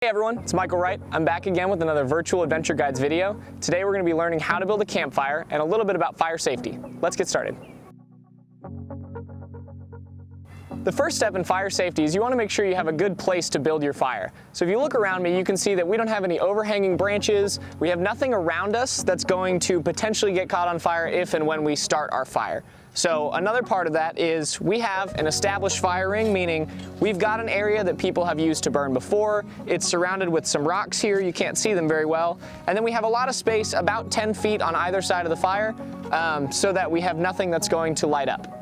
Hey everyone, it's Michael Wright. I'm back again with another Virtual Adventure Guides video. Today we're going to be learning how to build a campfire and a little bit about fire safety. Let's get started. The first step in fire safety is you want to make sure you have a good place to build your fire. So if you look around me, you can see that we don't have any overhanging branches. We have nothing around us that's going to potentially get caught on fire if and when we start our fire. So another part of that is we have an established fire ring, meaning we've got an area that people have used to burn before. It's surrounded with some rocks here. You can't see them very well. And then we have a lot of space, about 10 feet on either side of the fire, so that we have nothing that's going to light up.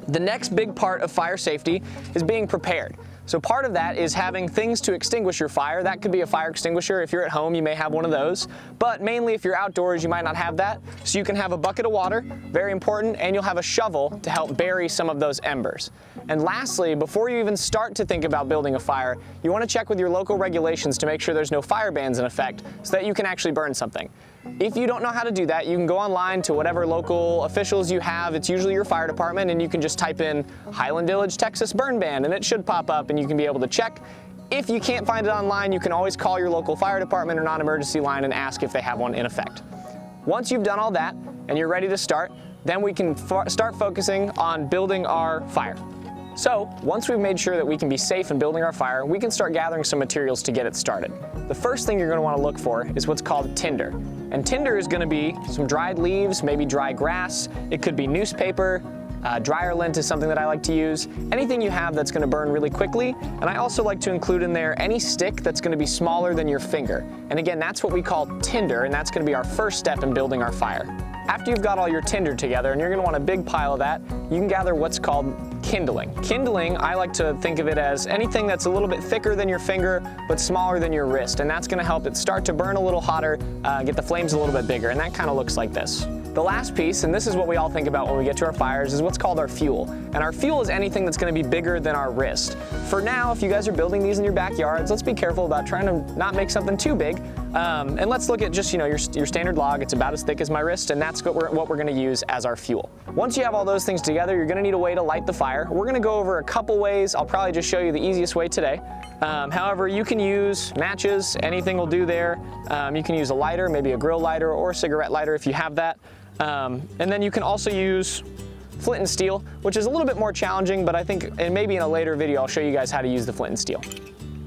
The next big part of fire safety is being prepared. So part of that is having things to extinguish your fire. That could be a fire extinguisher. If you're at home, you may have one of those. But mainly if you're outdoors, you might not have that. So you can have a bucket of water, very important, and you'll have a shovel to help bury some of those embers. And lastly, before you even start to think about building a fire, you want to check with your local regulations to make sure there's no fire bans in effect so that you can actually burn something. If you don't know how to do that, you can go online to whatever local officials you have. It's usually your fire department, and you can just type in Highland Village, Texas burn ban, and it should pop up and you can be able to check. If you can't find it online, you can always call your local fire department or non-emergency line and ask if they have one in effect. Once you've done all that and you're ready to start, then we can start focusing on building our fire. So once we've made sure that we can be safe in building our fire, we can start gathering some materials to get it started. The first thing you're going to want to look for is what's called tinder. And tinder is going to be some dried leaves, maybe dry grass. It could be newspaper. Dryer lint is something that I like to use. Anything you have that's going to burn really quickly. And I also like to include in there any stick that's going to be smaller than your finger. And again, that's what we call tinder, and that's going to be our first step in building our fire. After you've got all your tinder together, and you're going to want a big pile of that, you can gather what's called kindling. Kindling, I like to think of it as anything that's a little bit thicker than your finger, but smaller than your wrist. And that's going to help it start to burn a little hotter, get the flames a little bit bigger. And that kind of looks like this. The last piece, and this is what we all think about when we get to our fires, is what's called our fuel. And our fuel is anything that's going to be bigger than our wrist. For now, if you guys are building these in your backyards, let's be careful about trying to not make something too big. And let's look at just, your standard log. It's about as thick as my wrist, and that's what we're going to use as our fuel. Once you have all those things together, you're going to need a way to light the fire. We're going to go over a couple ways. I'll probably just show you the easiest way today. However, you can use matches. Anything will do there. You can use a lighter, maybe a grill lighter or a cigarette lighter if you have that. And then you can also use flint and steel, which is a little bit more challenging, but I think, and maybe in a later video, I'll show you guys how to use the flint and steel.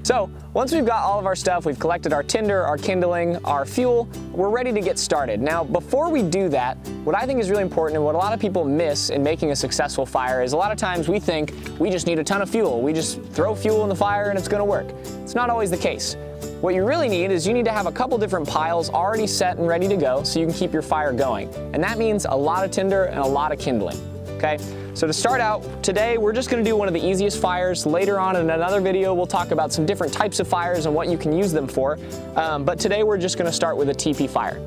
So once we've got all of our stuff, we've collected our tinder, our kindling, our fuel, we're ready to get started. Now, before we do that, what I think is really important and what a lot of people miss in making a successful fire is a lot of times we think we just need a ton of fuel. We just throw fuel in the fire and it's going to work. It's not always the case. What you really need is you need to have a couple different piles already set and ready to go so you can keep your fire going. And that means a lot of tinder and a lot of kindling. Okay, so to start out, today we're just going to do one of the easiest fires. Later on in another video, we'll talk about some different types of fires and what you can use them for. But today we're just going to start with a teepee fire.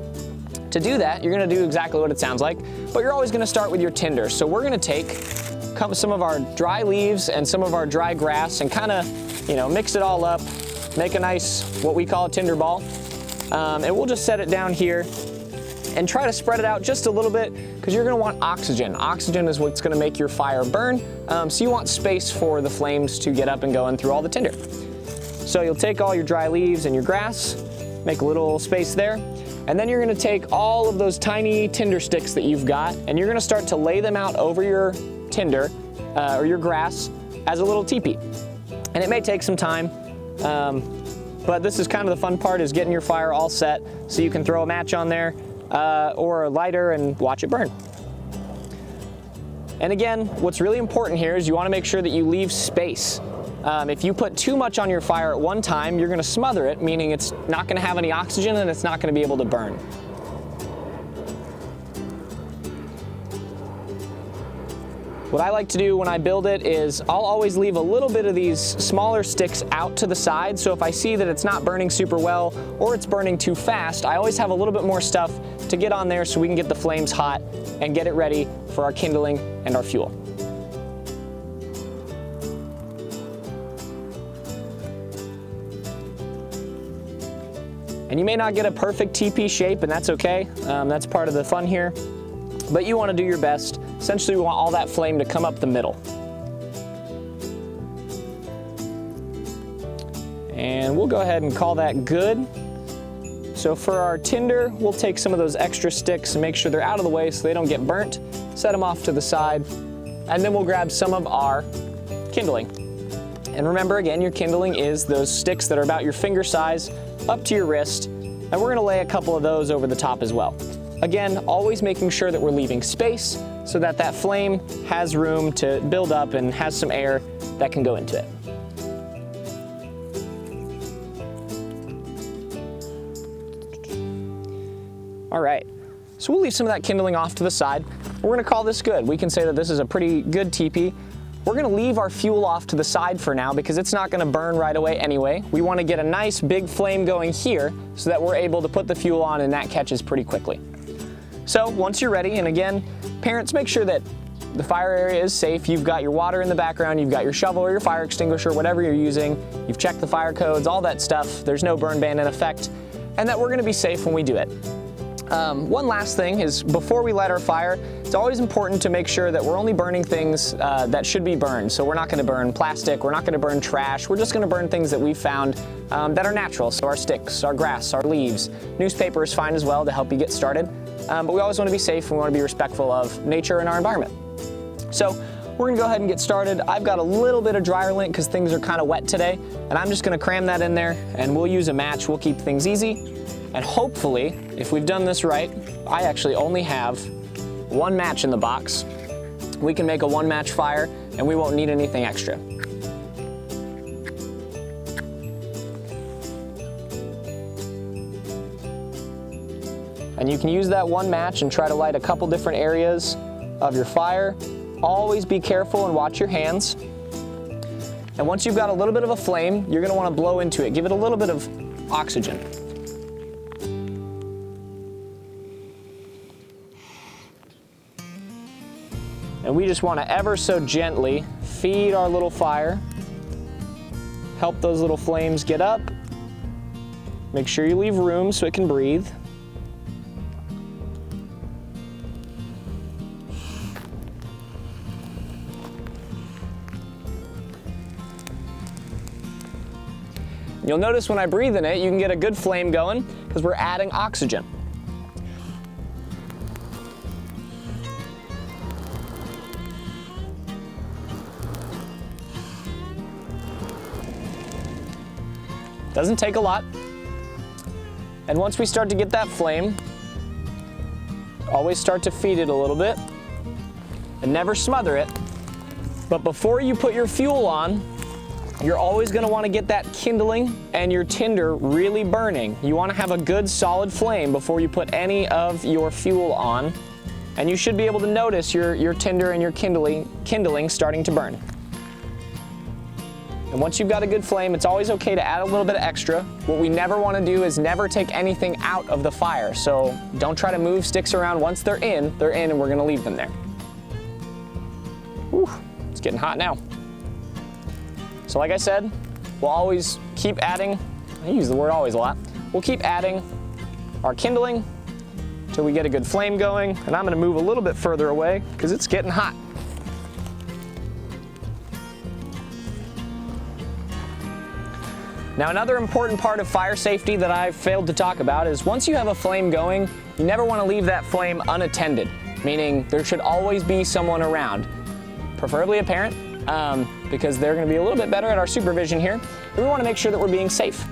To do that, you're going to do exactly what it sounds like, but you're always going to start with your tinder. So we're going to take some of our dry leaves and some of our dry grass and kind of, mix it all up, make a nice, what we call a tinder ball. And we'll just set it down here and try to spread it out just a little bit because you're going to want oxygen. Oxygen is what's going to make your fire burn, so you want space for the flames to get up and going through all the tinder. So you'll take all your dry leaves and your grass, make a little space there, and then you're going to take all of those tiny tinder sticks that you've got and you're going to start to lay them out over your tinder or your grass as a little teepee. And it may take some time, but this is kind of the fun part, is getting your fire all set so you can throw a match on there or a lighter and watch it burn. And again, what's really important here is you want to make sure that you leave space. If you put too much on your fire at one time, you're going to smother it, meaning it's not going to have any oxygen and it's not going to be able to burn. What I like to do when I build it is I'll always leave a little bit of these smaller sticks out to the side. So if I see that it's not burning super well or it's burning too fast, I always have a little bit more stuff to get on there so we can get the flames hot and get it ready for our kindling and our fuel. And you may not get a perfect teepee shape, and that's okay. That's part of the fun here. But you want to do your best. Essentially, we want all that flame to come up the middle. And we'll we'll go ahead and call that good. So for our tinder, we'll take some of those extra sticks and make sure they're out of the way so they don't get burnt, set them off to the side, and then we'll grab some of our kindling. And remember again, your kindling is those sticks that are about your finger size up to your wrist, and we're gonna lay a couple of those over the top as well. Again, always making sure that we're leaving space so that that flame has room to build up and has some air that can go into it. All right, so we'll leave some of that kindling off to the side. We're gonna call this good. We can say that this is a pretty good teepee. We're gonna leave our fuel off to the side for now because it's not gonna burn right away anyway. We wanna get a nice big flame going here so that we're able to put the fuel on and that catches pretty quickly. So once you're ready, and again, parents, make sure that the fire area is safe. You've got your water in the background, you've got your shovel or your fire extinguisher, whatever you're using. You've checked the fire codes, all that stuff. There's no burn ban in effect, and that we're gonna be safe when we do it. One last thing is before we light our fire, it's always important to make sure that we're only burning things that should be burned. So we're not gonna burn plastic, we're not gonna burn trash, we're just gonna burn things that we've found that are natural. So our sticks, our grass, our leaves. Newspaper is fine as well to help you get started. But we always wanna be safe and we wanna be respectful of nature and our environment. So we're gonna go ahead and get started. I've got a little bit of dryer lint because things are kind of wet today, and I'm just gonna cram that in there and we'll use a match. We'll keep things easy. And hopefully, if we've done this right, I actually only have one match in the box. We can make a one match fire and we won't need anything extra. And you can use that one match and try to light a couple different areas of your fire. Always be careful and watch your hands. And once you've got a little bit of a flame, you're gonna wanna blow into it. Give it a little bit of oxygen. And we just want to ever so gently feed our little fire. Help those little flames get up. Make sure you leave room so it can breathe. You'll notice when I breathe in it, you can get a good flame going because we're adding oxygen. Doesn't take a lot. And once we start to get that flame, always start to feed it a little bit and never smother it. But before you put your fuel on, you're always gonna wanna get that kindling and your tinder really burning. You wanna have a good solid flame before you put any of your fuel on. And you should be able to notice your tinder and your kindling starting to burn. And once you've got a good flame, it's always okay to add a little bit of extra. What we never want to do is never take anything out of the fire. So don't try to move sticks around. Once they're in and we're gonna leave them there. Whew, it's getting hot now. So like I said, we'll always keep adding, I use the word always a lot. We'll keep adding our kindling until we get a good flame going. And I'm gonna move a little bit further away because it's getting hot. Now, another important part of fire safety that I've failed to talk about is once you have a flame going, you never want to leave that flame unattended, meaning there should always be someone around, preferably a parent, because they're going to be a little bit better at our supervision here. But we want to make sure that we're being safe.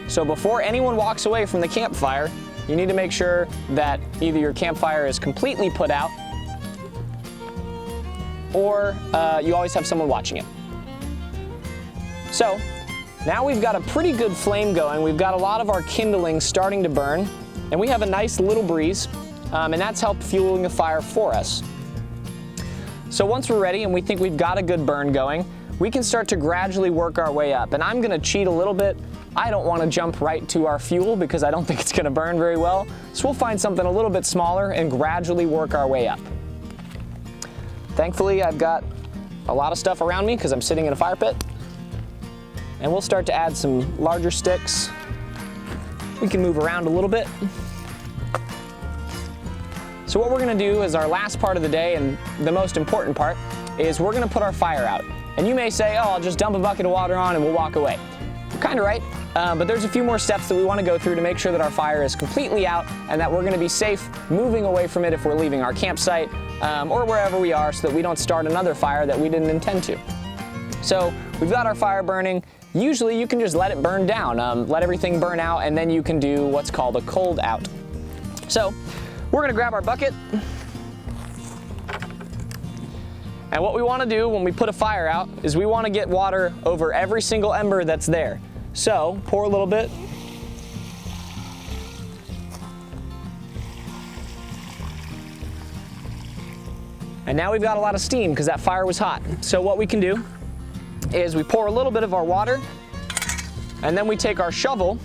So before anyone walks away from the campfire, you need to make sure that either your campfire is completely put out or you always have someone watching it. So now we've got a pretty good flame going. We've got a lot of our kindling starting to burn, and we have a nice little breeze, and that's helped fueling the fire for us. So once we're ready and we think we've got a good burn going, we can start to gradually work our way up. And I'm gonna cheat a little bit. I don't wanna jump right to our fuel because I don't think it's gonna burn very well. So we'll find something a little bit smaller and gradually work our way up. Thankfully, I've got a lot of stuff around me because I'm sitting in a fire pit. And we'll start to add some larger sticks. We can move around a little bit. So what we're gonna do is our last part of the day, and the most important part, is we're gonna put our fire out. And you may say, oh, I'll just dump a bucket of water on and we'll walk away. kind of right. But there's a few more steps that we want to go through to make sure that our fire is completely out and that we're going to be safe moving away from it if we're leaving our campsite or wherever we are, so that we don't start another fire that we didn't intend to. So we've got our fire burning. Usually you can just let it burn down, let everything burn out, and then you can do what's called a cold out. So we're going to grab our bucket. And what we want to do when we put a fire out is we want to get water over every single ember that's there. So pour a little bit. And now we've got a lot of steam because that fire was hot. So what we can do is we pour a little bit of our water, and then we take our shovel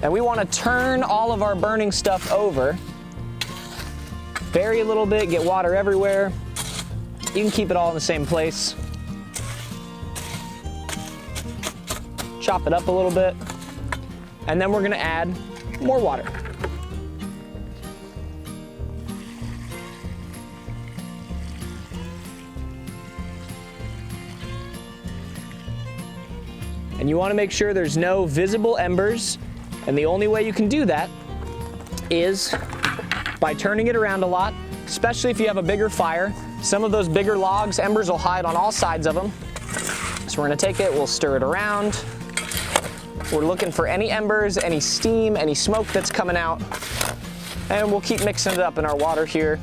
and we want to turn all of our burning stuff over. Bury a little bit, get water everywhere. You can keep it all in the same place. Chop it up a little bit, and then we're going to add more water. And you want to make sure there's no visible embers, and the only way you can do that is by turning it around a lot, especially if you have a bigger fire. Some of those bigger logs, embers will hide on all sides of them. So we're going to take it, we'll stir it around. We're looking for any embers, any steam, any smoke that's coming out, and we'll keep mixing it up in our water here.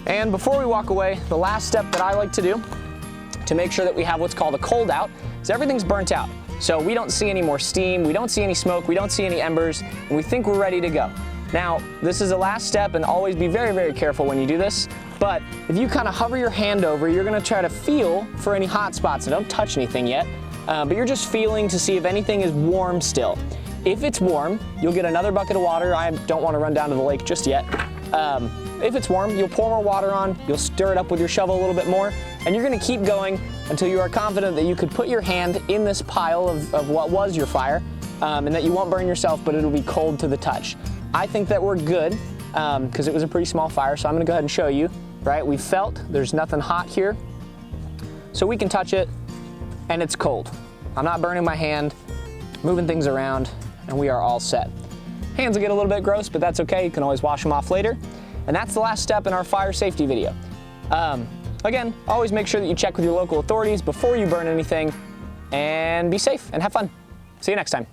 And before we walk away, the last step that I like to do to make sure that we have what's called a cold out is everything's burnt out. So we don't see any more steam, we don't see any smoke, we don't see any embers, and we think we're ready to go. Now, this is the last step, and always be very, very careful when you do this, but if you kind of hover your hand over, you're gonna try to feel for any hot spots, and don't touch anything yet, but you're just feeling to see if anything is warm still. If it's warm, you'll get another bucket of water. I don't want to run down to the lake just yet. If it's warm, you'll pour more water on, you'll stir it up with your shovel a little bit more, and you're gonna keep going until you are confident that you could put your hand in this pile of what was your fire, and that you won't burn yourself, but it'll be cold to the touch. I think that we're good, because it was a pretty small fire, so I'm gonna go ahead and show you, right? We felt there's nothing hot here, so we can touch it, and it's cold. I'm not burning my hand, moving things around, and we are all set. Hands will get a little bit gross, but that's okay. You can always wash them off later. And that's the last step in our fire safety video. Again, always make sure that you check with your local authorities before you burn anything, and be safe and have fun. See you next time.